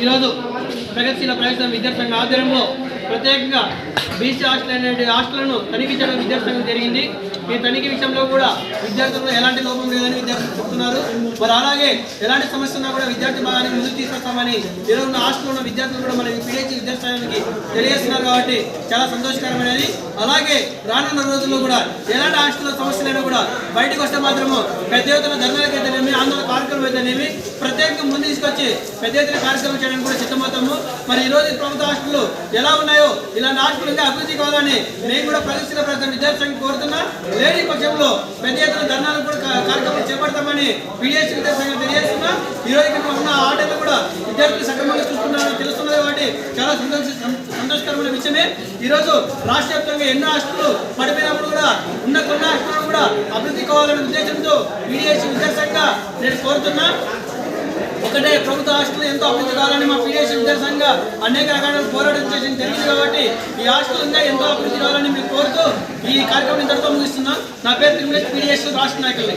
ఈరోజు ప్రగతిశీల ప్రవేశం విద్యార్థి సంఘ ఆధ్వర్యంలో ప్రత్యేకంగా బీసీ హాస్టల్ అనే హాస్టళ్లను తనిఖీ చేయడం విద్యార్థి సంఘం జరిగింది. ఈ తనిఖీ విషయంలో కూడా విద్యార్థుల్లో ఎలాంటి లోపం లేదని విద్యార్థులు చెప్తున్నారు. మరి అలాగే ఎలాంటి సమస్య ఉన్నా కూడా విద్యార్థి భాగానికి ముందుకు తీసుకొస్తామని ఈరోజు ఉన్న హాస్టల్లో ఉన్న విద్యార్థులు కూడా మన పిహెచ్సి విద్యార్థి సంఘానికి తెలియజేస్తున్నారు. కాబట్టి చాలా సంతోషకరమైనది. అలాగే రానున్న రోజుల్లో కూడా ఎలాంటి హాస్టల్లో సమస్యలైనా కూడా బయటకు వస్తే మాత్రము పెద్ద ఎత్తున ధర్నాలకు అయితేనేమి ఆందోళన కార్యక్రమం అయితేనేమి ప్రత్యేకంగా ముందు తీసుకొచ్చి పెద్ద ఎత్తున కార్యక్రమం చేయడానికి కూడా సిద్ధమవుతాము. మరి ఈ రోజు ప్రభుత్వ హాస్టల్లో ఎలా ఉన్నాయో ఇలాంటి హాస్టల్ ఇంకా అభివృద్ధి కావాలని నేను కూడా ప్రగతిశీల ప్రజల విద్యార్థి సంఘం కోరుతున్నా. లేని పక్షంలో పెద్ద ఎత్తున ధర్నాలు కూడా కార్యక్రమం చేపడతామని పిహెచ్సి విద్యార్థి సంఘం తెలియజేస్తున్నా. ఈ రోజు ఇక్కడ ఉన్న ఆటలు కూడా విద్యార్థులు సక్రమంగా చూస్తున్నారని తెలుస్తున్నది. కాబట్టి చాలా సంతోషకరమైన విషయమే. ఈరోజు రాష్ట్ర వ్యాప్తంగా ఎన్నో హాస్టళ్లు పడిపోయినప్పుడు కూడా ఉన్న కొన్ని హాస్టళ్లు కూడా అభివృద్ధి కావాలనే ఉద్దేశంతో పిహెచ్సి విద్యార్థి సంఘం నేను కోరుతున్నా. ఒకటే ప్రభుత్వ హాస్టల్ ఎంతో అభివృద్ధి కావాలని మా పిహెచ్సి విద్యార్థి సంఘం అనేక రకాల పోరాటం చేసింది తెలియదు. కాబట్టి ఈ హాస్టల్ ఇంకా ఎంతో అభివృద్ధి కావాలని మీకు కోరుతూ ఈ కార్యక్రమం ఇంతటితో ముగిస్తున్నాం. నా పేరు తిరుమల పిహెచ్సి రాష్ట్ర నాయకులు.